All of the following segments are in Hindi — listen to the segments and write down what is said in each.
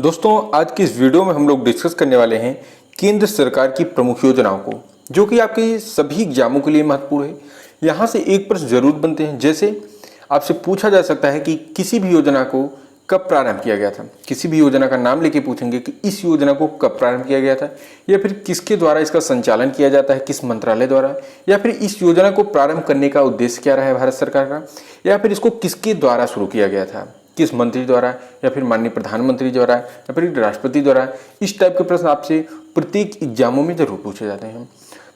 दोस्तों आज की इस वीडियो में हम लोग डिस्कस करने वाले हैं केंद्र सरकार की प्रमुख योजनाओं को, जो कि आपके सभी एग्जामों के लिए महत्वपूर्ण है। यहाँ से एक प्रश्न जरूर बनते हैं, जैसे आपसे पूछा जा सकता है कि किसी भी योजना को कब प्रारंभ किया गया था। किसी भी योजना का नाम लेके पूछेंगे कि इस योजना को कब प्रारंभ किया गया था, या फिर किसके द्वारा इसका संचालन किया जाता है, किस मंत्रालय द्वारा, या फिर इस योजना को प्रारंभ करने का उद्देश्य क्या रहा है भारत सरकार का, या फिर इसको किसके द्वारा शुरू किया गया था, किस मंत्री द्वारा, या फिर माननीय प्रधानमंत्री द्वारा, या फिर राष्ट्रपति द्वारा। इस टाइप के प्रश्न आपसे प्रत्येक एग्जामों में जरूर पूछे जाते हैं।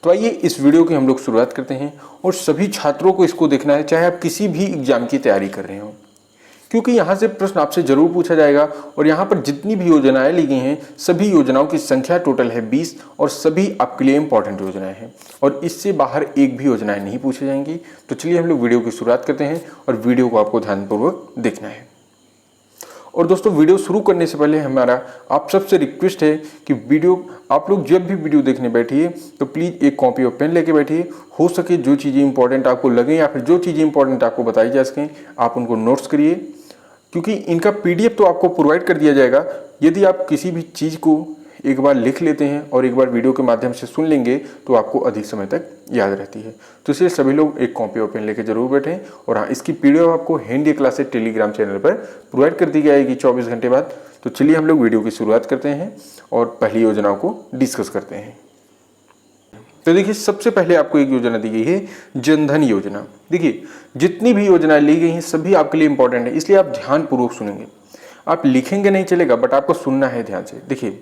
तो आइए इस वीडियो की हम लोग शुरुआत करते हैं, और सभी छात्रों को इसको देखना है, चाहे आप किसी भी एग्जाम की तैयारी कर रहे हो, क्योंकि यहाँ से प्रश्न आपसे जरूर पूछा जाएगा। और यहाँ पर जितनी भी योजनाएं ली गई हैं, सभी योजनाओं की संख्या टोटल है 20, और सभी आपके लिए इंपॉर्टेंट योजनाएं हैं, और इससे बाहर एक भी योजनाएं नहीं पूछी जाएंगी। तो चलिए हम लोग वीडियो की शुरुआत करते हैं, और वीडियो को आपको ध्यानपूर्वक देखना है। और दोस्तों, वीडियो शुरू करने से पहले हमारा आप सबसे रिक्वेस्ट है कि वीडियो आप लोग जब भी वीडियो देखने बैठिए तो प्लीज़ एक कॉपी और पेन लेके बैठिए। हो सके जो चीज़ें इंपॉर्टेंट आपको लगें, या फिर जो चीज़ें इंपॉर्टेंट आपको बताई जा सकें, आप उनको नोट्स करिए, क्योंकि इनका PDF तो आपको प्रोवाइड कर दिया जाएगा। यदि आप किसी भी चीज़ को एक बार लिख लेते हैं और एक बार वीडियो के माध्यम से सुन लेंगे तो आपको अधिक समय तक याद रहती है। तो इसलिए सभी लोग एक कॉपी और पेन लेके जरूर बैठें। और हाँ, इसकी PDF आपको हिंदी क्लासेस टेलीग्राम चैनल पर प्रोवाइड कर दी जाएगी 24 घंटे बाद। तो चलिए हम लोग वीडियो की शुरुआत करते हैं और पहली योजनाओं को डिस्कस करते हैं। तो देखिए, सबसे पहले आपको एक योजना दी गई है, जनधन योजना। देखिए, जितनी भी योजनाएं ली गई हैं सभी आपके लिए इंपॉर्टेंट है, इसलिए आप ध्यानपूर्वक सुनेंगे। आप लिखेंगे नहीं चलेगा, बट आपको सुनना है ध्यान से। देखिए,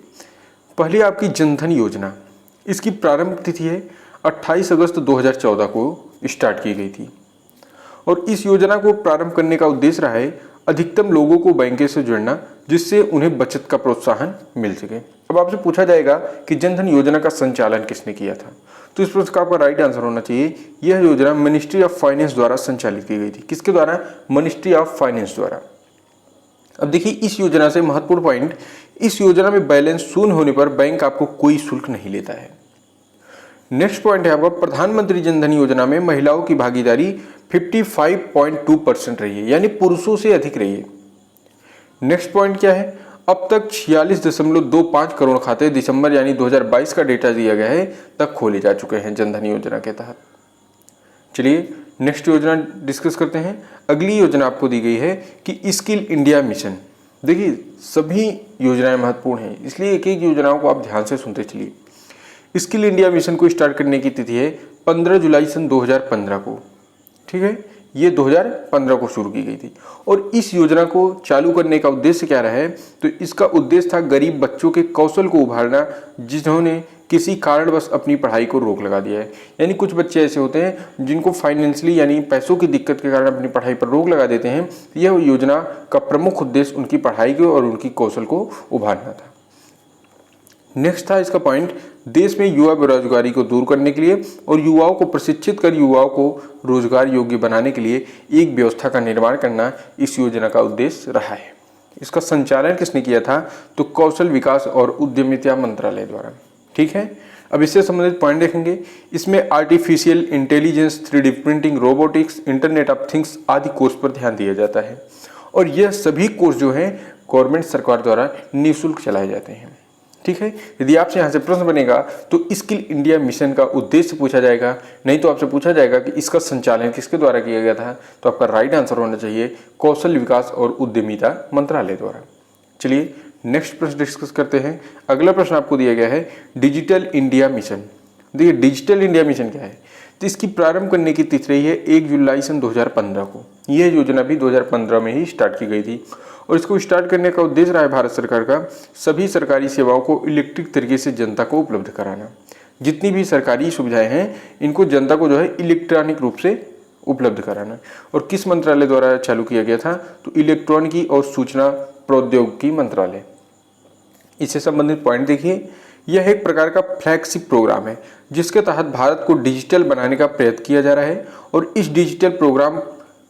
पहले आपकी जनधन योजना, इसकी प्रारंभ तिथि है 28 अगस्त 2014 को स्टार्ट की गई थी। और इस योजना को प्रारंभ करने का उद्देश्य रहा है अधिकतम लोगों को बैंकों से जोड़ना, जिससे उन्हें बचत का प्रोत्साहन मिल सके। अब आपसे पूछा जाएगा कि जनधन योजना का संचालन किसने किया था, तो इस प्रश्न का आपका राइट आंसर होना चाहिए, यह योजना मिनिस्ट्री ऑफ फाइनेंस द्वारा संचालित की गई थी। किसके द्वारा? मिनिस्ट्री ऑफ फाइनेंस द्वारा। अब देखिए, इस योजना से महत्वपूर्ण पॉइंट, इस योजना में बैलेंस शून्य होने पर बैंक आपको कोई शुल्क नहीं लेता है। नेक्स्ट पॉइंट है आपका, प्रधानमंत्री जनधन योजना में महिलाओं की भागीदारी 55.2% रही है, यानी पुरुषों से अधिक रही है। नेक्स्ट पॉइंट क्या है, अब तक 46.25 करोड़ खाते दिसंबर यानी 2022 का डेटा दिया गया है तक खोले जा चुके हैं जनधन योजना के तहत। चलिए नेक्स्ट योजना डिस्कस करते हैं। अगली योजना आपको दी गई है कि स्किल इंडिया मिशन। देखिए, सभी योजनाएं महत्वपूर्ण हैं, इसलिए एक एक योजनाओं को आप ध्यान से सुनते चलिए। स्किल इंडिया मिशन को स्टार्ट करने की तिथि है 15 जुलाई सन 2015 को। ठीक है, ये 2015 को शुरू की गई थी। और इस योजना को चालू करने का उद्देश्य क्या रहा है, तो इसका उद्देश्य था गरीब बच्चों के कौशल को उभारना, जिन्होंने किसी कारणवश अपनी पढ़ाई को रोक लगा दिया है। यानी कुछ बच्चे ऐसे होते हैं जिनको फाइनेंशियली यानी पैसों की दिक्कत के कारण अपनी पढ़ाई पर रोक लगा देते हैं। यह योजना का प्रमुख उद्देश्य उनकी पढ़ाई को और उनकी कौशल को उभारना था। नेक्स्ट था इसका पॉइंट, देश में युवा बेरोजगारी को दूर करने के लिए और युवाओं को प्रशिक्षित कर युवाओं को रोजगार योग्य बनाने के लिए एक व्यवस्था का निर्माण करना इस योजना का उद्देश्य रहा है। इसका संचालन किसने किया था, तो कौशल विकास और उद्यमिता मंत्रालय द्वारा। ठीक है, अब इससे संबंधित पॉइंट देखेंगे। इसमें artificial intelligence, 3D printing, robotics, internet of things आदि कोर्स पर ध्यान दिया जाता है। और यह सभी कोर्स जो हैं गवर्नमेंट सरकार द्वारा निःशुल्क चलाए जाते हैं। ठीक है, यदि आपसे यहाँ से प्रश्न बनेगा तो स्किल इंडिया मिशन का उद्देश्य पूछा जाएगा, नहीं तो आपसे पूछा जाएगा कि इसका संचालन किसके द्वारा किया गया था, तो आपका राइट आंसर होना चाहिए कौशल विकास और उद्यमिता मंत्रालय द्वारा। चलिए नेक्स्ट प्रश्न डिस्कस करते हैं। अगला प्रश्न आपको दिया गया है डिजिटल इंडिया मिशन। देखिए, डिजिटल इंडिया मिशन क्या है, तो इसकी प्रारंभ करने की तिथि रही है 1 जुलाई सन 2015 को। यह योजना भी 2015 में ही स्टार्ट की गई थी। और इसको स्टार्ट करने का उद्देश्य रहा है भारत सरकार का सभी सरकारी सेवाओं को इलेक्ट्रिक तरीके से जनता को उपलब्ध कराना। जितनी भी सरकारी सुविधाएं हैं इनको जनता को जो है इलेक्ट्रॉनिक रूप से उपलब्ध कराना। और किस मंत्रालय द्वारा चालू किया गया था, तो इलेक्ट्रॉनिकी और सूचना प्रौद्योगिकी मंत्रालय। इससे संबंधित पॉइंट देखिए, यह एक प्रकार का फ्लैगशिप प्रोग्राम है जिसके तहत भारत को डिजिटल बनाने का प्रयत्न किया जा रहा है। और इस डिजिटल प्रोग्राम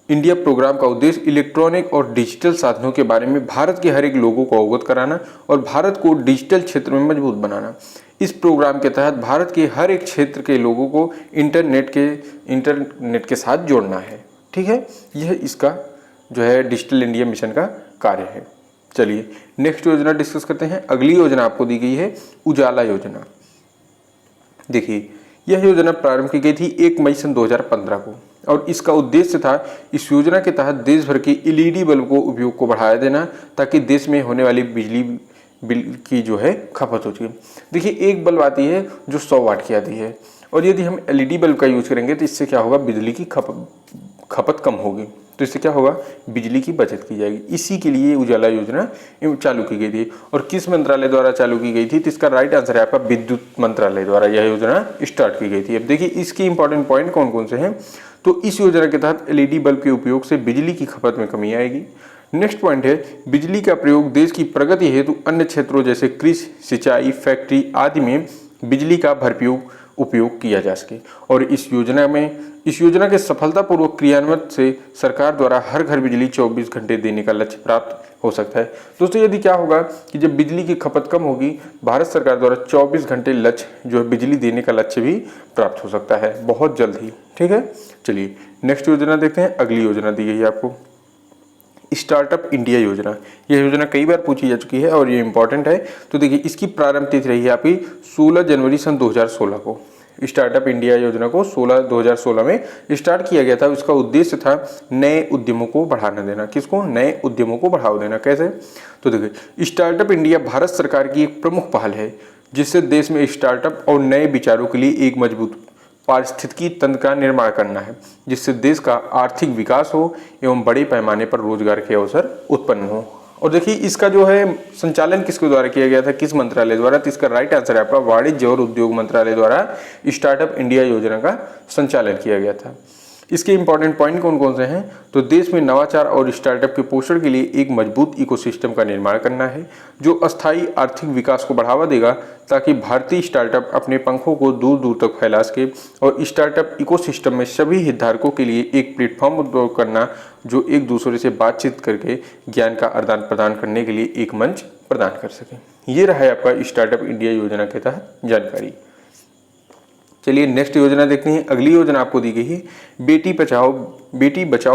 इंडिया प्रोग्राम का उद्देश्य इलेक्ट्रॉनिक और डिजिटल साधनों के बारे में भारत के हर एक लोगों को अवगत कराना और भारत को डिजिटल क्षेत्र में मजबूत बनाना। इस प्रोग्राम के तहत भारत के हर एक क्षेत्र के लोगों को इंटरनेट के साथ जोड़ना है। ठीक है, यह इसका जो है डिजिटल इंडिया मिशन का कार्य है। चलिए नेक्स्ट योजना डिस्कस करते हैं। अगली योजना आपको दी गई है उजाला योजना। देखिए यह योजना प्रारंभ की गई थी 1 मई सन 2015 को और इसका उद्देश्य था इस योजना के तहत देश भर के एलईडी बल्ब को उपयोग को बढ़ाया देना ताकि देश में होने वाली बिजली बिल की जो है खपत होती है। देखिए एक बल्ब आती है जो 100 वाट की आती है और यदि हम एलईडी बल्ब का यूज करेंगे तो इससे क्या होगा, बिजली की खपत कम होगी, तो इससे क्या होगा, बिजली की बचत की जाएगी। इसी के लिए उजाला योजना चालू की गई थी। और किस मंत्रालय द्वारा चालू की गई थी, तो इसका राइट आंसर है आपका विद्युत मंत्रालय द्वारा यह योजना स्टार्ट की गई थी। अब देखिए इसके इंपॉर्टेंट पॉइंट कौन कौन से हैं। तो इस योजना के तहत एलईडी बल्ब के उपयोग से बिजली की खपत में कमी आएगी। नेक्स्ट पॉइंट है बिजली का प्रयोग देश की प्रगति हेतु अन्य क्षेत्रों जैसे कृषि, सिंचाई, फैक्ट्री आदि में बिजली का भरपूर उपयोग किया जा सके। और इस योजना के सफलतापूर्वक क्रियान्वयन से सरकार द्वारा हर घर बिजली 24 घंटे देने का लक्ष्य प्राप्त हो सकता है। दोस्तों यदि क्या होगा कि जब बिजली की खपत कम होगी, भारत सरकार द्वारा 24 घंटे लक्ष्य जो है बिजली देने का लक्ष्य भी प्राप्त हो सकता है बहुत जल्द ही। ठीक है, चलिए नेक्स्ट योजना देखते हैं। अगली योजना दी गई है आपको स्टार्टअप इंडिया योजना। यह योजना कई बार पूछी जा चुकी है और ये इंपॉर्टेंट है। तो देखिए इसकी प्रारंभ तिथि रही है आपकी 16 जनवरी सन 2016 को। स्टार्टअप इंडिया योजना को 2016 में स्टार्ट किया गया था। उसका उद्देश्य था नए उद्यमों को बढ़ावा देना। किसको, नए उद्यमों को बढ़ावा देना। कैसे, तो देखिए स्टार्टअप इंडिया भारत सरकार की एक प्रमुख पहल है जिससे देश में स्टार्टअप और नए विचारों के लिए एक मजबूत पारिस्थितिकी तंत्र का निर्माण करना है जिससे देश का आर्थिक विकास हो एवं बड़े पैमाने पर रोजगार के अवसर उत्पन्न हो। और देखिए इसका जो है संचालन किसके द्वारा किया गया था, किस मंत्रालय द्वारा, तो इसका राइट आंसर है आपका वाणिज्य और उद्योग मंत्रालय द्वारा स्टार्टअप इंडिया योजना का संचालन किया गया था। इसके इंपॉर्टेंट पॉइंट कौन कौन से हैं, तो देश में नवाचार और स्टार्टअप के पोषण के लिए एक मजबूत इकोसिस्टम का निर्माण करना है जो अस्थायी आर्थिक विकास को बढ़ावा देगा ताकि भारतीय स्टार्टअप अपने पंखों को दूर दूर तक फैला सके। और स्टार्टअप इकोसिस्टम में सभी हितधारकों के लिए एक प्लेटफॉर्म उपयोग करना जो एक दूसरे से बातचीत करके ज्ञान का आदान प्रदान करने के लिए एक मंच प्रदान कर सके। ये रहा है आपका स्टार्टअप इंडिया योजना के तहत जानकारी। चलिए नेक्स्ट योजना देखते हैं। अगली योजना आपको दी गई है बेटी बचाओ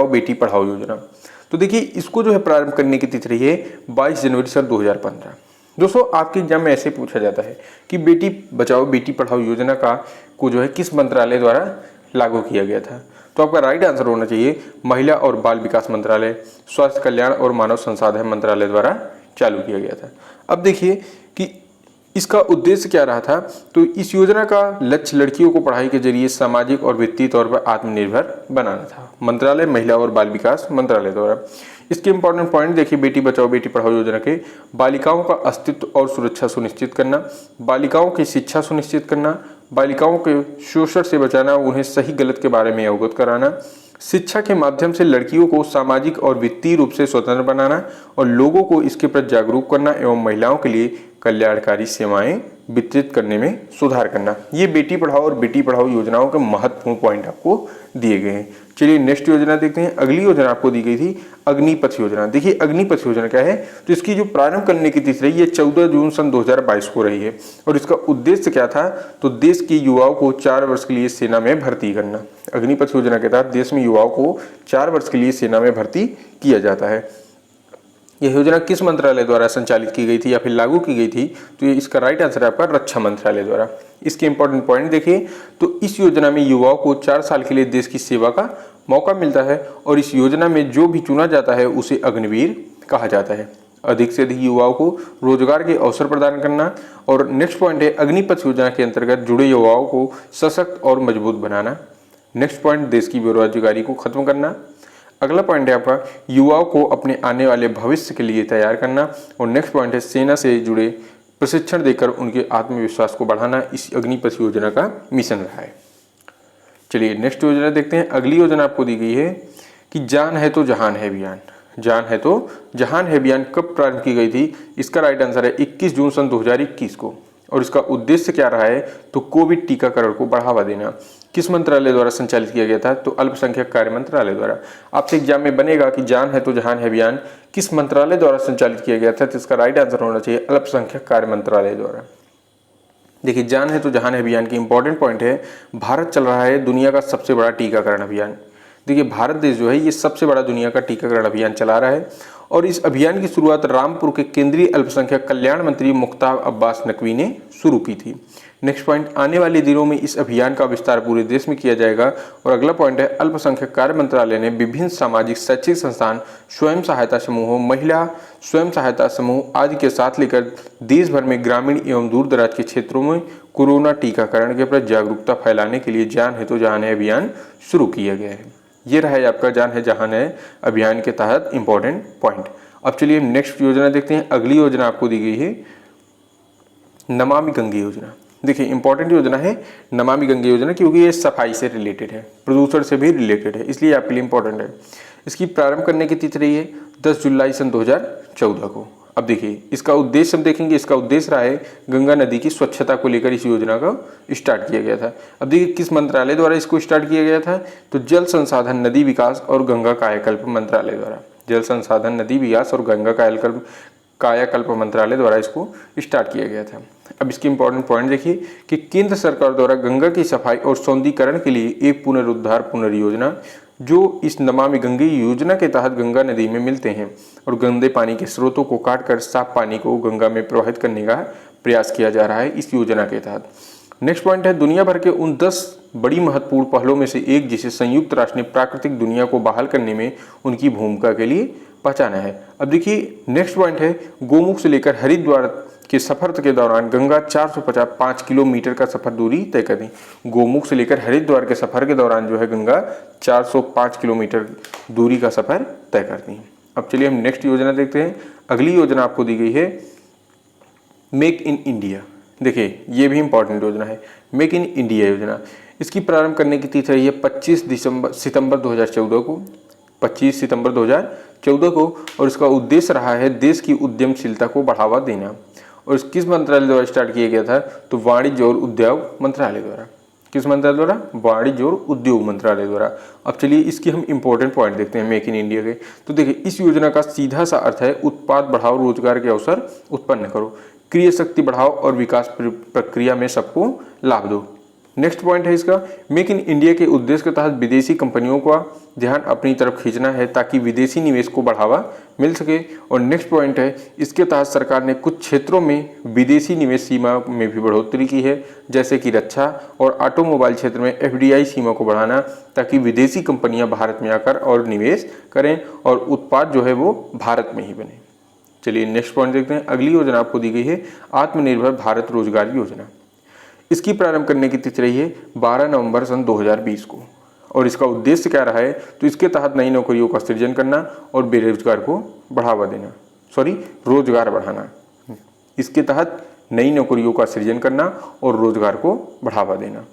बेटी पढ़ाओ योजना। तो देखिए इसको जो है प्रारंभ करने की तिथि रही है 22 जनवरी सन 2015। दोस्तों आपके एग्जाम में ऐसे पूछा जाता है कि बेटी बचाओ बेटी पढ़ाओ योजना को जो है किस मंत्रालय द्वारा लागू किया गया था। तो आपका राइट आंसर होना चाहिए महिला और बाल विकास मंत्रालय, स्वास्थ्य कल्याण और मानव संसाधन मंत्रालय द्वारा चालू किया गया था। अब देखिए कि इसका उद्देश्य क्या रहा था, तो इस योजना का लक्ष्य लड़कियों को पढ़ाई के जरिए सामाजिक और वित्तीय तौर पर आत्मनिर्भर बनाना था। मंत्रालय महिला और बाल विकास मंत्रालय द्वारा। इसके इंपॉर्टेंट पॉइंट देखिए बेटी बचाओ बेटी पढ़ाओ योजना के बालिकाओं का अस्तित्व और सुरक्षा सुनिश्चित करना, बालिकाओं की शिक्षा सुनिश्चित करना, बालिकाओं के शोषण से बचाना, उन्हें सही गलत के बारे में अवगत कराना, शिक्षा के माध्यम से लड़कियों को सामाजिक और वित्तीय रूप से स्वतंत्र बनाना और लोगों को इसके प्रति जागरूक करना एवं महिलाओं के लिए कल्याणकारी सेवाएं वितरित करने में सुधार करना। ये बेटी पढ़ाओ और बेटी पढ़ाओ योजनाओं के महत्वपूर्ण पॉइंट आपको दिए गए हैं। चलिए नेक्स्ट योजना देखते हैं। अगली योजना आपको दी गई थी अग्निपथ योजना। देखिए अग्निपथ योजना क्या है, तो इसकी जो प्रारंभ करने की तिथि रही है 14 जून सन 2022 को रही है। और इसका उद्देश्य क्या था, तो देश के युवाओं को 4 वर्ष के लिए सेना में भर्ती करना। अग्निपथ योजना के तहत देश में युवाओं को 4 वर्ष के लिए सेना में भर्ती किया जाता है। यह योजना किस मंत्रालय द्वारा संचालित की गई थी या फिर लागू की गई थी, तो ये इसका राइट आंसर है आपका रक्षा मंत्रालय द्वारा। इसके इंपॉर्टेंट पॉइंट देखिए, तो इस योजना में युवाओं को 4 साल के लिए देश की सेवा का मौका मिलता है और इस योजना में जो भी चुना जाता है उसे अग्निवीर कहा जाता है। अधिक से अधिक युवाओं को रोजगार के अवसर प्रदान करना। और नेक्स्ट पॉइंट है अग्निपथ योजना के अंतर्गत जुड़े युवाओं को सशक्त और मजबूत बनाना। नेक्स्ट पॉइंट देश की बेरोजगारी को खत्म करना। अगला पॉइंट है आपका युवाओं को अपने आने वाले भविष्य के लिए तैयार करना। और नेक्स्ट पॉइंट है सेना से जुड़े प्रशिक्षण देकर उनके आत्मविश्वास को बढ़ाना। इस अग्निपथ योजना का मिशन रहा है। चलिए नेक्स्ट योजना देखते हैं। अगली योजना आपको दी गई है कि जान है तो जहान है अभियान। जान है तो जहान है अभियान कब प्रारंभ की गई थी, इसका राइट आंसर है 21 जून सन 2021 को। और इसका उद्देश्य क्या रहा है, तो कोविड टीकाकरण को बढ़ावा देना। किस मंत्रालय द्वारा संचालित किया गया था, तो अल्पसंख्यक कार्य मंत्रालय द्वारा। आपसे एग्जाम में बनेगा कि जान है तो जहान है अभियान किस मंत्रालय द्वारा संचालित किया गया था, तो इसका राइट आंसर होना चाहिए अल्पसंख्यक कार्य मंत्रालय द्वारा। देखिए जान है तो जहान है अभियान की इंपॉर्टेंट पॉइंट है, भारत चल रहा है दुनिया का सबसे बड़ा टीकाकरण अभियान। देखिए भारत देश जो है ये सबसे बड़ा दुनिया का टीकाकरण अभियान चला रहा है और इस अभियान की शुरुआत रामपुर के केंद्रीय अल्पसंख्यक कल्याण मंत्री मुख्तार अब्बास नकवी ने शुरू की थी। नेक्स्ट पॉइंट, आने वाले दिनों में इस अभियान का विस्तार पूरे देश में किया जाएगा। और अगला पॉइंट है, अल्पसंख्यक कार्य मंत्रालय ने विभिन्न सामाजिक शैक्षिक संस्थान, स्वयं सहायता समूहों, महिला स्वयं सहायता समूह आदि के साथ लेकर देश भर में ग्रामीण एवं दूर दराज के क्षेत्रों में कोरोना टीकाकरण के प्रति जागरूकता फैलाने के लिए जान है तो जहान है अभियान शुरू किया गया है। ये रहा है आपका जान है जहान है अभियान के तहत इंपॉर्टेंट पॉइंट। अब चलिए नेक्स्ट योजना देखते हैं। अगली योजना आपको दी गई है नमामि गंगे योजना। देखिए इंपॉर्टेंट योजना है नमामि गंगे योजना, क्योंकि ये सफाई से रिलेटेड है, प्रदूषण से भी रिलेटेड है, इसलिए आपके लिए इंपॉर्टेंट है। इसकी प्रारंभ करने की तिथि रही है 10 जुलाई सन 2014 को। अब देखिए इसका उद्देश्य हम देखेंगे, इसका उद्देश्य रहा है गंगा नदी की स्वच्छता को लेकर इस योजना का स्टार्ट किया गया था। अब देखिए किस मंत्रालय द्वारा इसको स्टार्ट किया गया था, तो जल संसाधन, नदी विकास और गंगा कायाकल्प मंत्रालय द्वारा, जल संसाधन, नदी विकास और गंगा कायाकल्प मंत्रालय द्वारा इसको स्टार्ट किया गया था। अब इसके इंपॉर्टेंट पॉइंट देखिए कि केंद्र सरकार द्वारा गंगा की सफाई और सौंदर्यीकरण के लिए एक पुनरुद्धार पुनर्योजना जो इस नमामि गंगे योजना के तहत गंगा नदी में मिलते हैं और गंदे पानी के स्रोतों को काटकर साफ पानी को गंगा में प्रवाहित करने का प्रयास किया जा रहा है इस योजना के तहत। नेक्स्ट पॉइंट है, दुनिया भर के उन 10 बड़ी महत्वपूर्ण पहलों में से एक जिसे संयुक्त राष्ट्र ने प्राकृतिक दुनिया को बहाल करने में उनकी भूमिका के लिए पहचाना है। अब देखिए नेक्स्ट पॉइंट है, गोमुख से लेकर हरिद्वार के सफर के दौरान गंगा 455 किलोमीटर का सफर दूरी तय कर दी। गोमुख से लेकर हरिद्वार के सफर के दौरान जो है गंगा 405 किलोमीटर दूरी का सफर तय करती है। अब चलिए हम नेक्स्ट योजना देखते हैं। अगली योजना आपको दी गई है मेक इन इंडिया। देखिए ये भी इंपॉर्टेंट योजना है, मेक इन इंडिया योजना। इसकी प्रारंभ करने की तिथि रही है 25 सितंबर 2014 को, 25 सितंबर 2014 को। और इसका उद्देश्य रहा है देश की उद्यमशीलता को बढ़ावा देना। और इस किस मंत्रालय द्वारा स्टार्ट किया गया था, तो वाणिज्य और उद्योग मंत्रालय द्वारा। किस मंत्रालय द्वारा, वाणिज्य और उद्योग मंत्रालय द्वारा। अब चलिए इसकी हम इंपॉर्टेंट पॉइंट देखते हैं मेक इन इंडिया के। तो देखिए इस योजना का सीधा सा अर्थ है उत्पाद बढ़ाओ, रोजगार के अवसर उत्पन्न करो, क्रिय शक्ति बढ़ाओ और विकास प्रक्रिया में सबको लाभ दो। नेक्स्ट पॉइंट है इसका, मेक इन इंडिया के उद्देश्य के तहत विदेशी कंपनियों का ध्यान अपनी तरफ खींचना है ताकि विदेशी निवेश को बढ़ावा मिल सके। और नेक्स्ट पॉइंट है, इसके तहत सरकार ने कुछ क्षेत्रों में विदेशी निवेश सीमा में भी बढ़ोतरी की है, जैसे कि रक्षा और ऑटोमोबाइल क्षेत्र में FDI सीमा को बढ़ाना ताकि विदेशी कंपनियां भारत में आकर और निवेश करें और उत्पाद जो है वो भारत में ही बने। चलिए नेक्स्ट पॉइंट देखते हैं। अगली योजना आपको दी गई है आत्मनिर्भर भारत रोजगार योजना। इसकी प्रारंभ करने की तिथि रही है 12 नवंबर सन 2020 को। और इसका उद्देश्य क्या रहा है, तो इसके तहत नई नौकरियों का सृजन करना और बेरोजगार को बढ़ावा देना, रोजगार बढ़ाना। इसके तहत नई नौकरियों का सृजन करना और रोजगार को बढ़ावा देना।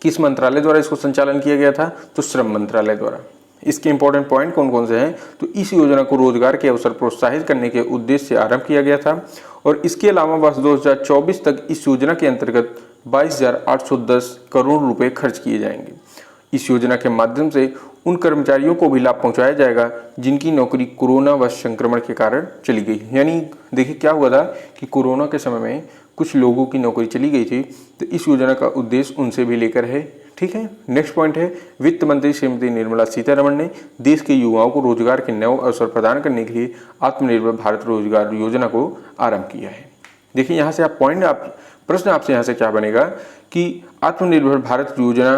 किस मंत्रालय द्वारा इसको संचालन किया गया था, तो श्रम मंत्रालय द्वारा। इसके इंपॉर्टेंट पॉइंट कौन कौन से हैं, तो इस योजना को रोजगार के अवसर प्रोत्साहित करने के उद्देश्य से आरंभ किया गया था। और इसके अलावा वर्ष 2024 तक इस योजना के अंतर्गत 22,810 करोड़ रुपए खर्च किए जाएंगे। इस योजना के माध्यम से उन कर्मचारियों को भी लाभ पहुंचाया जाएगा जिनकी नौकरी कोरोना व संक्रमण के कारण चली गई। यानी देखिए क्या हुआ था कि कोरोना के समय में कुछ लोगों की नौकरी चली गई थी, तो इस योजना का उद्देश्य उनसे भी लेकर है। ठीक है, नेक्स्ट पॉइंट है, वित्त मंत्री श्रीमती निर्मला सीतारमण ने देश के युवाओं को रोजगार के नए अवसर प्रदान करने के लिए आत्मनिर्भर भारत रोजगार योजना को आरंभ किया है। देखिए यहाँ से प्रश्न आपसे यहाँ से क्या बनेगा कि आत्मनिर्भर भारत योजना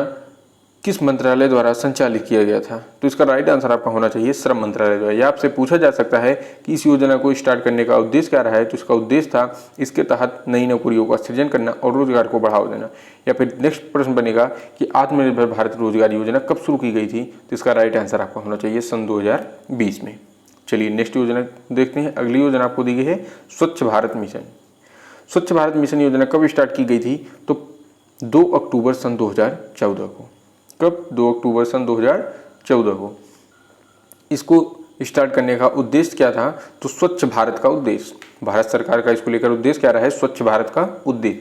किस मंत्रालय द्वारा संचालित किया गया था, तो इसका राइट आंसर आपका होना चाहिए श्रम मंत्रालय द्वारा। यह आपसे पूछा जा सकता है कि इस योजना को स्टार्ट करने का उद्देश्य क्या रहा है, तो इसका उद्देश्य था इसके तहत नई नौकरियों का सृजन करना और रोजगार को बढ़ावा देना। या फिर नेक्स्ट प्रश्न बनेगा कि आत्मनिर्भर भारत रोजगार योजना कब शुरू की गई थी, तो इसका राइट आंसर आपका होना चाहिए सन 2020 में। चलिए नेक्स्ट योजना देखते हैं। अगली योजना आपको दी गई है स्वच्छ भारत मिशन। स्वच्छ भारत मिशन योजना कब स्टार्ट की गई थी, तो 2 अक्टूबर सन 2014 को। कब, 2 अक्टूबर सन 2014 को। इसको स्टार्ट करने का उद्देश्य क्या था, तो स्वच्छ भारत का उद्देश्य, भारत सरकार का इसको लेकर उद्देश्य क्या रहा है, स्वच्छ भारत का उद्देश्य।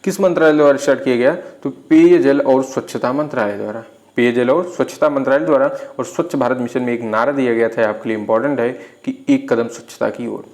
किस मंत्रालय द्वारा स्टार्ट किया गया, तो पेयजल और स्वच्छता मंत्रालय द्वारा, पेयजल और स्वच्छता मंत्रालय द्वारा। और स्वच्छ भारत मिशन में एक नारा दिया गया था, आपके लिए इंपॉर्टेंट है, कि एक कदम स्वच्छता की ओर।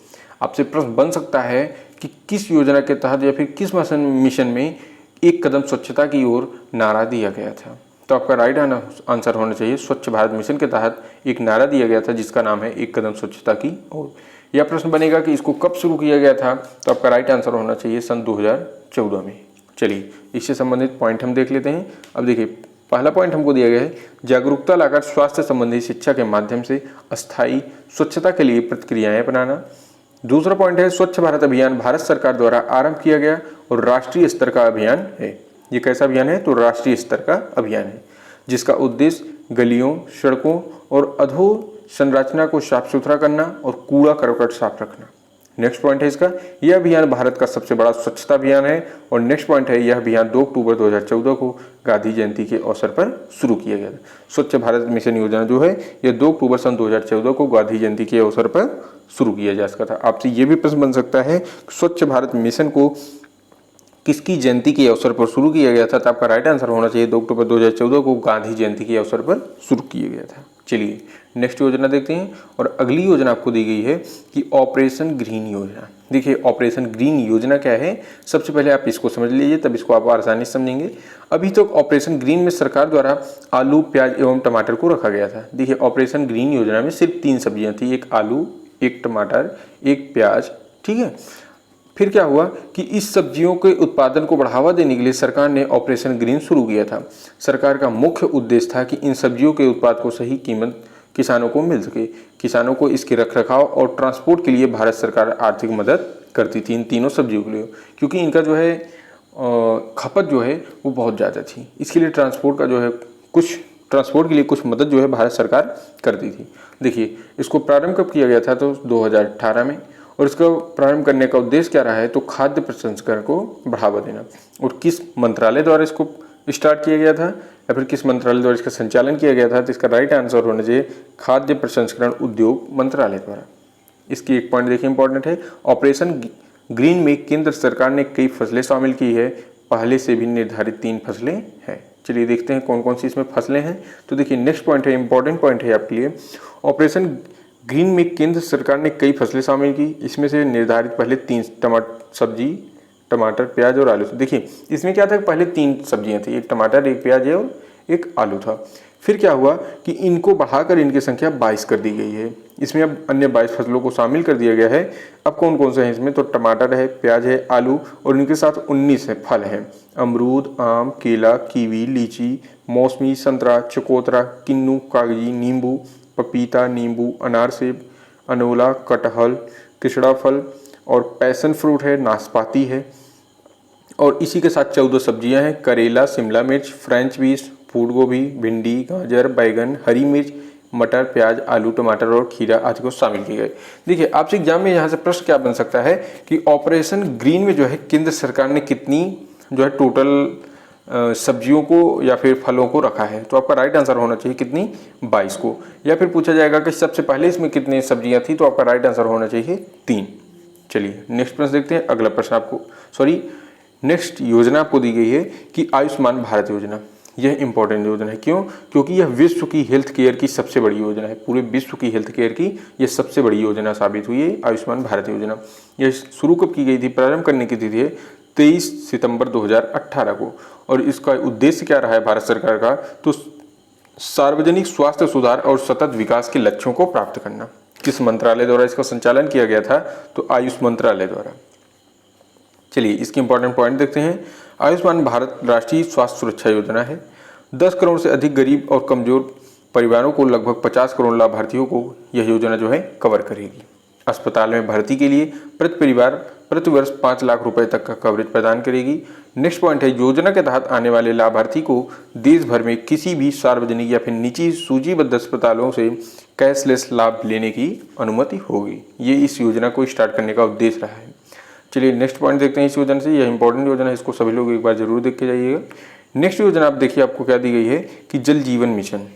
आपसे प्रश्न बन सकता है कि किस योजना के तहत या फिर किस मिशन में एक कदम स्वच्छता की ओर नारा दिया गया था। तो आपका राइट आंसर होना चाहिए स्वच्छ भारत मिशन के तहत एक नारा दिया गया था जिसका नाम है एक कदम स्वच्छता की ओर। यह प्रश्न बनेगा कि इसको कब शुरू किया गया था, तो आपका राइट आंसर होना चाहिए सन 2014 में। चलिए इससे संबंधित पॉइंट हम देख लेते हैं। अब देखिए पहला पॉइंट हमको दिया गया है जागरूकता लाकर स्वास्थ्य संबंधी शिक्षा के माध्यम से अस्थायी स्वच्छता के लिए प्रतिक्रियाएं अपनाना। दूसरा पॉइंट है स्वच्छ भारत अभियान भारत सरकार द्वारा आरंभ किया गया और राष्ट्रीय स्तर का अभियान है। ये कैसा अभियान है, तो राष्ट्रीय स्तर का अभियान है जिसका उद्देश्य गलियों, सड़कों और अधोसंरचना को साफ सुथरा करना और कूड़ा करकट साफ रखना। नेक्स्ट पॉइंट है इसका, यह अभियान भारत का सबसे बड़ा स्वच्छता अभियान है। और नेक्स्ट पॉइंट है यह अभियान 2 अक्टूबर 2014 को गांधी जयंती के अवसर पर शुरू किया गया था। स्वच्छ भारत मिशन योजना जो है यह 2 अक्टूबर सन 2014 को गांधी जयंती के अवसर पर शुरू किया जा सका था। आपसे ये भी प्रश्न बन सकता है स्वच्छ भारत मिशन को किसकी जयंती के अवसर पर शुरू किया गया था, तो आपका राइट आंसर होना चाहिए 2 अक्टूबर 2014 को गांधी जयंती के अवसर पर शुरू किया गया था। चलिए नेक्स्ट योजना देखते हैं। और अगली योजना आपको दी गई है कि ऑपरेशन ग्रीन योजना। देखिए ऑपरेशन ग्रीन योजना क्या है, सबसे पहले आप इसको समझ लीजिए तब इसको आप आसानी से समझेंगे। अभी तक ऑपरेशन ग्रीन में सरकार द्वारा आलू, प्याज एवं टमाटर को रखा गया था। देखिए ऑपरेशन ग्रीन योजना में सिर्फ 3 सब्जियां थी, एक आलू, एक टमाटर, एक प्याज, ठीक है। फिर क्या हुआ कि इस सब्जियों के उत्पादन को बढ़ावा देने के लिए सरकार ने ऑपरेशन ग्रीन शुरू किया था। सरकार का मुख्य उद्देश्य था कि इन सब्जियों के उत्पाद को सही कीमत किसानों को मिल सके। किसानों को इसके रखरखाव और ट्रांसपोर्ट के लिए भारत सरकार आर्थिक मदद करती थी इन तीनों सब्जियों के लिए, क्योंकि इनका जो है खपत जो है वो बहुत ज़्यादा थी। इसके लिए ट्रांसपोर्ट के लिए कुछ मदद जो है भारत सरकार करती थी। देखिए इसको प्रारंभ कब किया गया था, तो 2018 में। और इसका प्रारंभ करने का उद्देश्य क्या रहा है, तो खाद्य प्रसंस्करण को बढ़ावा देना। और किस मंत्रालय द्वारा इसको स्टार्ट किया गया था या फिर किस मंत्रालय द्वारा इसका संचालन किया गया था, तो इसका राइट आंसर होना चाहिए खाद्य प्रसंस्करण उद्योग मंत्रालय द्वारा। इसकी एक पॉइंट देखिए इंपॉर्टेंट है, ऑपरेशन ग्रीन में केंद्र सरकार ने कई फसलें शामिल की है, पहले से भी निर्धारित 3 फसलें हैं। चलिए देखते हैं कौन कौन सी इसमें फसलें हैं। तो देखिए नेक्स्ट पॉइंट है, इंपॉर्टेंट पॉइंट है आपके लिए, ऑपरेशन ग्रीन में केंद्र सरकार ने कई फसलें शामिल की, इसमें से निर्धारित पहले 3 सब्जी, टमाटर, प्याज और आलू। देखिए इसमें क्या था, पहले 3 सब्जियां थी, एक टमाटर, एक प्याज और एक आलू था। फिर क्या हुआ कि इनको बढ़ाकर इनकी संख्या 22 कर दी गई है। इसमें अब अन्य 22 फसलों को शामिल कर दिया गया है। अब कौन कौन से हैं इसमें, तो टमाटर है, प्याज है, आलू और इनके साथ 19 है फल हैं, अमरूद, आम, केला, कीवी, लीची, मौसमी, संतरा, चकोतरा, किन्नू, कागजी, नींबू, पपीता, नींबू, अनार, सेब, अनोला, कटहल, कृष्णा फल और पैशन फ्रूट है, नाशपाती है। और इसी के साथ 14 सब्जियां हैं, करेला, शिमला मिर्च, फ्रेंच बीन्स, फूल गोभी, भिंडी, गाजर, बैगन, हरी मिर्च, मटर, प्याज, आलू, टमाटर और खीरा आदि को शामिल किए गए। देखिए आपसे एग्जाम में यहाँ से प्रश्न क्या बन सकता है कि ऑपरेशन ग्रीन में जो है केंद्र सरकार ने कितनी जो है टोटल सब्जियों को या फिर फलों को रखा है, तो आपका राइट आंसर होना चाहिए कितनी, 22 को। या फिर पूछा जाएगा कि सबसे पहले इसमें कितनी सब्जियां थी, तो आपका राइट आंसर होना चाहिए 3। चलिए नेक्स्ट प्रश्न देखते हैं। अगला प्रश्न नेक्स्ट योजना आपको दी गई है कि आयुष्मान भारत योजना। यह इंपॉर्टेंट योजना है, क्यों, क्योंकि यह विश्व की हेल्थ केयर की सबसे बड़ी योजना है। पूरे विश्व की हेल्थ केयर की यह सबसे बड़ी योजना साबित हुई है आयुष्मान भारत योजना। यह शुरू कब की गई थी, प्रारंभ करने की तिथि है 23 सितंबर 2018 को। और इसका उद्देश्य क्या रहा है भारत सरकार का, तो सार्वजनिक स्वास्थ्य सुधार और सतत विकास के लक्ष्यों को प्राप्त करना। किस मंत्रालय द्वारा इसका संचालन किया गया था, तो आयुष मंत्रालय द्वारा। चलिए इसके इंपॉर्टेंट पॉइंट देखते हैं। आयुष्मान भारत राष्ट्रीय स्वास्थ्य सुरक्षा योजना है। 10 करोड़ से अधिक गरीब और कमजोर परिवारों को लगभग 50 करोड़ लाभार्थियों को यह योजना जो है कवर करेगी। अस्पताल में भर्ती के लिए प्रति परिवार प्रति वर्ष 5 लाख रुपए तक का कवरेज प्रदान करेगी। नेक्स्ट पॉइंट है, योजना के तहत आने वाले लाभार्थी को देश भर में किसी भी सार्वजनिक या फिर निजी सूचीबद्ध अस्पतालों से कैशलेस लाभ लेने की अनुमति होगी। ये इस योजना को स्टार्ट करने का उद्देश्य रहा है। चलिए नेक्स्ट पॉइंट देखते हैं इस योजना से। यह इंपॉर्टेंट योजना है, इसको सभी लोग एक बार जरूर देख के जाइएगा। नेक्स्ट योजना आप देखिए, आपको क्या दी गई है कि जल जीवन मिशन।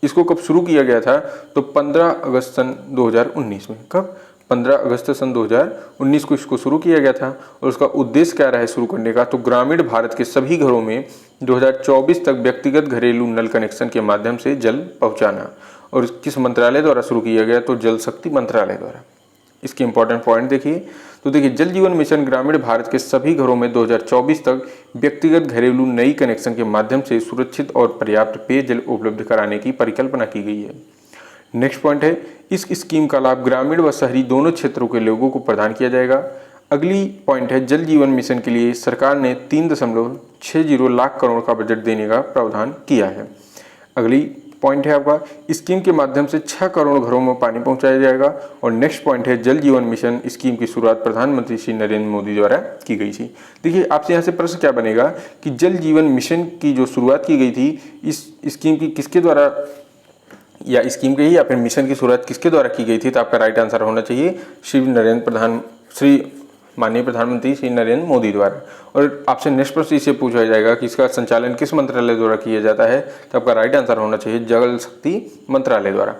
इसको कब शुरू किया गया था, तो 15 अगस्त सन 2019 में। कब, 15 अगस्त सन 2019 को इसको शुरू किया गया था। और उसका उद्देश्य क्या रहा है शुरू करने का, तो ग्रामीण भारत के सभी घरों में 2024 तक व्यक्तिगत घरेलू नल कनेक्शन के माध्यम से जल पहुंचाना। और किस मंत्रालय द्वारा शुरू किया गया, तो जल शक्ति मंत्रालय द्वारा। इसके इंपॉर्टेंट पॉइंट देखिए। तो देखिए, जल जीवन मिशन ग्रामीण भारत के सभी घरों में 2024 तक व्यक्तिगत घरेलू नई कनेक्शन के माध्यम से सुरक्षित और पर्याप्त पेयजल उपलब्ध कराने की परिकल्पना की गई है। नेक्स्ट पॉइंट है, इस स्कीम का लाभ ग्रामीण व शहरी दोनों क्षेत्रों के लोगों को प्रदान किया जाएगा। अगली पॉइंट है, जल जीवन मिशन के लिए सरकार ने 3.60 लाख करोड़ का बजट देने का प्रावधान किया है। अगली पॉइंट है आपका, स्कीम के माध्यम से 6 करोड़ घरों में पानी पहुंचाया जाएगा। और नेक्स्ट पॉइंट है, जल जीवन मिशन स्कीम की शुरुआत प्रधानमंत्री श्री नरेंद्र मोदी द्वारा की गई थी। देखिए, आपसे यहाँ से प्रश्न क्या बनेगा कि जल जीवन मिशन की जो शुरुआत की गई थी, इस स्कीम की किसके द्वारा, या स्कीम के ही या फिर मिशन की शुरुआत किसके द्वारा की गई थी? तो आपका राइट आंसर होना चाहिए माननीय प्रधानमंत्री श्री नरेंद्र मोदी द्वारा। और आपसे नेक्स्ट प्रश्न इससे पूछा जाएगा कि इसका संचालन किस मंत्रालय द्वारा किया जाता है? तो आपका राइट आंसर होना चाहिए जल शक्ति मंत्रालय द्वारा।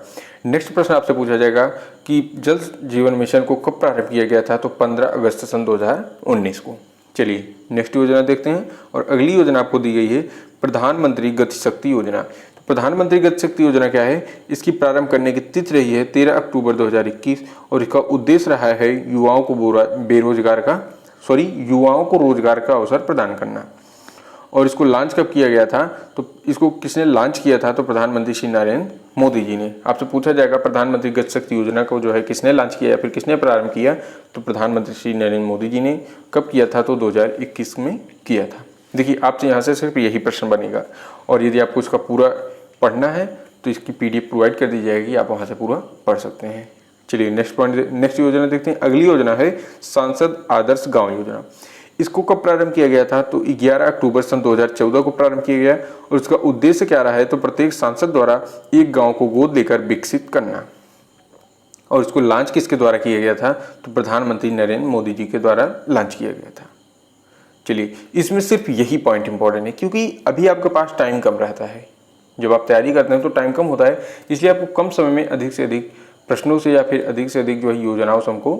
नेक्स्ट प्रश्न आपसे पूछा जाएगा कि जल जीवन मिशन को कब प्रारंभ किया गया था? तो 15 अगस्त सन 2019 को। चलिए नेक्स्ट योजना देखते हैं। और अगली योजना आपको दी गई है प्रधानमंत्री गति शक्ति योजना। प्रधानमंत्री गति शक्ति योजना क्या है? इसकी प्रारंभ करने की तिथि रही है 13 अक्टूबर 2021 और इसका उद्देश्य रहा है युवाओं को रोजगार का अवसर प्रदान करना। और इसको लॉन्च कब किया गया था? तो इसको किसने लॉन्च किया था? तो प्रधानमंत्री श्री नरेंद्र मोदी जी ने। आपसे पूछा जाएगा प्रधानमंत्री गति शक्ति योजना को जो है किसने लॉन्च किया या फिर किसने प्रारंभ किया? तो प्रधानमंत्री श्री नरेंद्र मोदी जी ने। कब किया था? तो 2021 में किया था। देखिए, आपसे यहाँ से सिर्फ यही प्रश्न बनेगा। और यदि आपको इसका पूरा पढ़ना है तो इसकी PDF प्रोवाइड कर दी जाएगी, आप वहाँ से पूरा पढ़ सकते हैं। चलिए नेक्स्ट योजना देखते हैं। अगली योजना है सांसद आदर्श गांव योजना। इसको कब प्रारंभ किया गया था? तो 11 अक्टूबर सन 2014 को प्रारंभ किया गया। और इसका उद्देश्य क्या रहा है? तो प्रत्येक सांसद द्वारा एक गाँव को गोद लेकर विकसित करना। और इसको लॉन्च किसके द्वारा किया गया था? तो प्रधानमंत्री नरेंद्र मोदी जी के द्वारा लॉन्च किया गया था। चलिए, इसमें सिर्फ यही पॉइंट इंपॉर्टेंट है क्योंकि अभी आपके पास टाइम कम रहता है। जब आप तैयारी करते हैं तो टाइम कम होता है, इसलिए आपको कम समय में अधिक से अधिक प्रश्नों से या फिर अधिक से अधिक जो है योजनाओं से हमको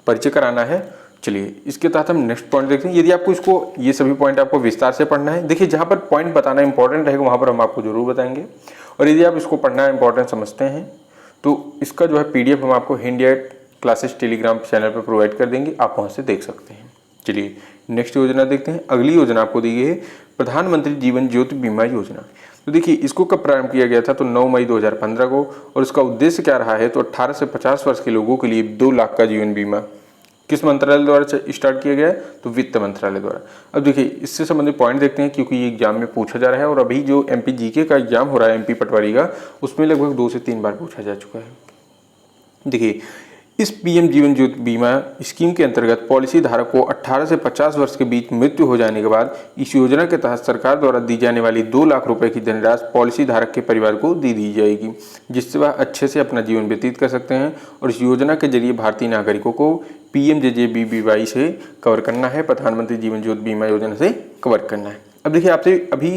परिचय कराना है। चलिए, इसके तहत हम नेक्स्ट पॉइंट देखते हैं। यदि आपको इसको ये सभी पॉइंट आपको विस्तार से पढ़ना है, देखिए जहाँ पर पॉइंट बताना इंपॉर्टेंट रहेगा वहाँ पर हम आपको जरूर बताएंगे। और यदि आप इसको पढ़ना इंपॉर्टेंट समझते हैं तो इसका जो है PDF हम आपको हिंदी क्लासेस टेलीग्राम चैनल पर प्रोवाइड कर देंगे, आप वहाँ से देख सकते हैं। चलिए नेक्स्ट योजना देखते हैं। अगली योजना आपको दी गई है प्रधानमंत्री जीवन ज्योति बीमा योजना। तो देखिए, इसको कब प्रारंभ किया गया था? तो 9 मई 2015 को। और इसका उद्देश्य क्या रहा है? तो 18 से 50 वर्ष के लोगों के लिए 2 लाख का जीवन बीमा किस मंत्रालय द्वारा स्टार्ट किया गया है? तो वित्त मंत्रालय द्वारा। अब देखिए, इससे संबंधित पॉइंट देखते हैं क्योंकि ये एग्जाम में पूछा जा रहा है। और अभी जो MP GK का एग्जाम हो रहा है MP पटवारी का, उसमें लगभग 2 से 3 बार पूछा जा चुका है। देखिए, इस PM जीवन ज्योति बीमा स्कीम के अंतर्गत पॉलिसी धारक को 18 से 50 वर्ष के बीच मृत्यु हो जाने के बाद इस योजना के तहत सरकार द्वारा दी जाने वाली 2 लाख रुपए की धनराशि पॉलिसी धारक के परिवार को दी जाएगी, जिससे वह अच्छे से अपना जीवन व्यतीत कर सकते हैं। और इस योजना के जरिए भारतीय नागरिकों को PMJJBY से कवर करना है, प्रधानमंत्री जीवन ज्योति बीमा योजना से कवर करना है। अब देखिए, आपसे अभी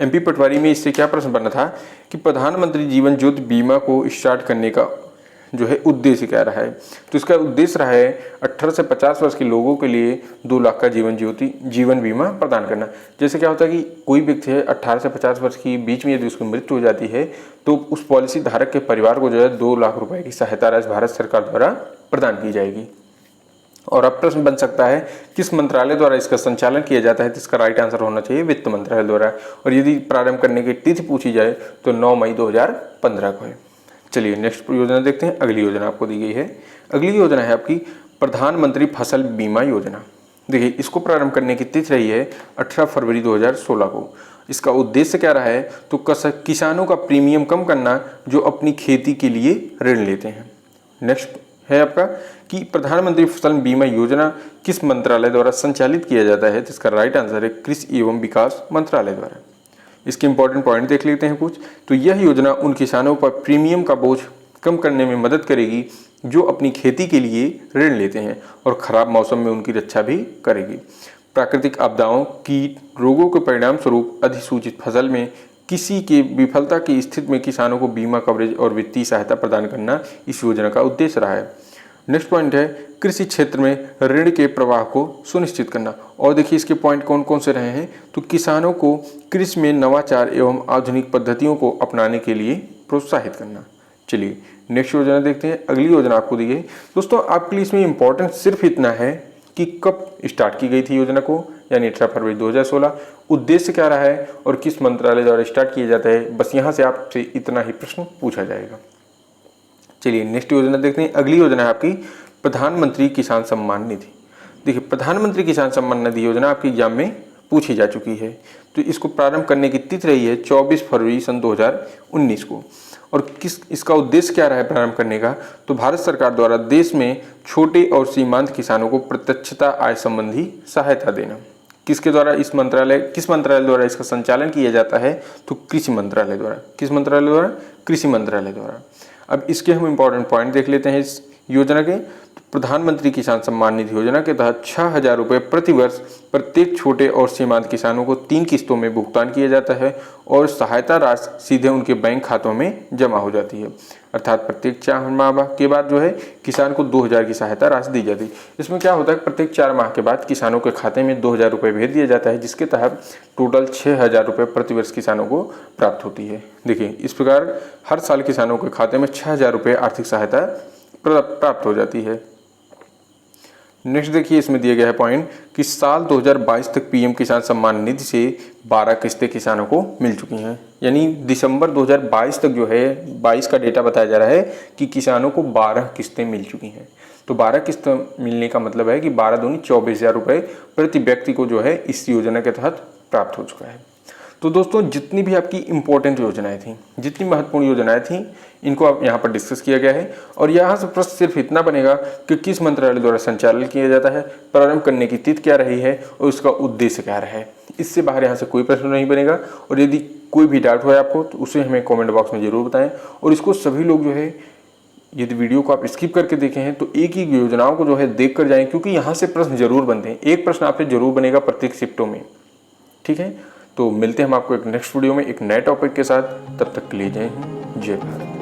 MP पटवारी में इससे क्या प्रश्न बना था कि प्रधानमंत्री जीवन ज्योति बीमा को स्टार्ट करने का जो है उद्देश्य क्या रहा है? तो इसका उद्देश्य रहा है 18 से 50 वर्ष के लोगों के लिए 2 लाख का जीवन बीमा प्रदान करना। जैसे क्या होता है कि कोई व्यक्ति है 18 से 50 वर्ष की बीच में यदि उसकी मृत्यु हो जाती है तो उस पॉलिसी धारक के परिवार को जो है 2 लाख रुपए की सहायता राशि भारत सरकार द्वारा प्रदान की जाएगी। और अब प्रश्न बन सकता है किस मंत्रालय द्वारा इसका संचालन किया जाता है? तो इसका राइट आंसर होना चाहिए वित्त मंत्रालय द्वारा। और यदि प्रारंभ करने की तिथि पूछी जाए तो 9 मई 2015 को है। चलिए नेक्स्ट योजना देखते हैं। अगली योजना आपको दी गई है। अगली योजना है आपकी प्रधानमंत्री फसल बीमा योजना। देखिए, इसको प्रारंभ करने की तिथि रही है 18 फरवरी 2016 को। इसका उद्देश्य क्या रहा है? तो किसानों का प्रीमियम कम करना जो अपनी खेती के लिए ऋण लेते हैं। नेक्स्ट है आपका कि प्रधानमंत्री फसल बीमा योजना किस मंत्रालय द्वारा संचालित किया जाता है? तो इसका राइट आंसर है कृषि एवं विकास मंत्रालय द्वारा। इसके इंपॉर्टेंट पॉइंट देख लेते हैं कुछ। तो यह योजना उन किसानों पर प्रीमियम का बोझ कम करने में मदद करेगी जो अपनी खेती के लिए ऋण लेते हैं और खराब मौसम में उनकी रक्षा भी करेगी। प्राकृतिक आपदाओं, कीट, रोगों के परिणाम स्वरूप अधिसूचित फसल में किसी के विफलता की स्थिति में किसानों को बीमा कवरेज और वित्तीय सहायता प्रदान करना इस योजना का उद्देश्य रहा है। नेक्स्ट पॉइंट है कृषि क्षेत्र में ऋण के प्रवाह को सुनिश्चित करना। और देखिए, इसके पॉइंट कौन कौन से रहे हैं? तो किसानों को कृषि में नवाचार एवं आधुनिक पद्धतियों को अपनाने के लिए प्रोत्साहित करना। चलिए नेक्स्ट योजना देखते हैं। अगली योजना आपको दी गई दोस्तों, आपके लिए इसमें इंपॉर्टेंट सिर्फ इतना है कि कब स्टार्ट की गई थी योजना को, यानी 18 फरवरी 2016, उद्देश्य क्या रहा है और किस मंत्रालय द्वारा स्टार्ट किया जाता है। बस यहाँ से आपसे इतना ही प्रश्न पूछा जाएगा। चलिए नेक्स्ट योजना देखते हैं। अगली योजना है आपकी प्रधानमंत्री किसान सम्मान निधि। देखिए प्रधानमंत्री किसान सम्मान निधि योजना आपके एग्जाम में पूछी जा चुकी है। तो इसको प्रारंभ करने की तिथि रही है 24 फरवरी सन 2019 को। और इसका उद्देश्य क्या रहा है प्रारंभ करने का, तो भारत सरकार द्वारा देश में छोटे और सीमांत किसानों को प्रत्यक्षता आय संबंधी सहायता देना। किस मंत्रालय द्वारा इसका संचालन किया जाता है, तो कृषि मंत्रालय द्वारा। किस मंत्रालय द्वारा? कृषि मंत्रालय द्वारा। अब इसके हम इंपॉर्टेंट पॉइंट देख लेते हैं इस योजना के। प्रधानमंत्री किसान सम्मान निधि योजना के तहत 6,000 रुपये प्रति वर्ष प्रत्येक छोटे और सीमांत किसानों को 3 किस्तों में भुगतान किया जाता है और सहायता राशि सीधे उनके बैंक खातों में जमा हो जाती है। अर्थात प्रत्येक 4 माह के बाद जो है किसान को 2,000 की सहायता राशि दी जाती है। इसमें क्या होता है, प्रत्येक 4 माह के बाद किसानों के खाते में 2,000 रुपये भेज दिया जाता है, जिसके तहत टोटल 6,000 रुपये प्रति वर्ष किसानों को प्राप्त होती है। देखिए इस प्रकार हर साल किसानों के खाते में 6,000 रुपये आर्थिक सहायता प्राप्त हो जाती है। नेक्स्ट देखिए इसमें दिया गया है पॉइंट कि साल 2022 तक पीएम किसान सम्मान निधि से 12 किस्तें किसानों को मिल चुकी हैं। यानी दिसंबर 2022 तक जो है 22 का डेटा बताया जा रहा है कि किसानों को 12 किस्तें मिल चुकी हैं। तो 12 किस्तें मिलने का मतलब है कि 12 दूनी 24,000 रुपये प्रति व्यक्ति को जो है इस योजना के तहत प्राप्त हो चुका है। तो दोस्तों जितनी भी आपकी इंपॉर्टेंट योजनाएं थी, जितनी महत्वपूर्ण योजनाएं थी, इनको आप यहाँ पर डिस्कस किया गया है। और यहाँ से प्रश्न सिर्फ इतना बनेगा कि किस मंत्रालय द्वारा संचालन किया जाता है, प्रारंभ करने की तिथि क्या रही है और उसका उद्देश्य क्या रहा है। इससे बाहर यहाँ से कोई प्रश्न नहीं बनेगा। और यदि कोई भी डाउट हो आपको तो उसे हमें कॉमेंट बॉक्स में जरूर बताएं। और इसको सभी लोग जो है, यदि वीडियो को आप स्किप करके देखे हैं तो एक ही योजनाओं को जो है देख कर जाएं, क्योंकि यहाँ से प्रश्न जरूर बनते हैं। एक प्रश्न आपसे जरूर बनेगा प्रत्येक शिफ्टों में। ठीक है, तो मिलते हैं हम आपको एक नेक्स्ट वीडियो में एक नए टॉपिक के साथ। तब तक के लिए जय हिंद, जय भारत।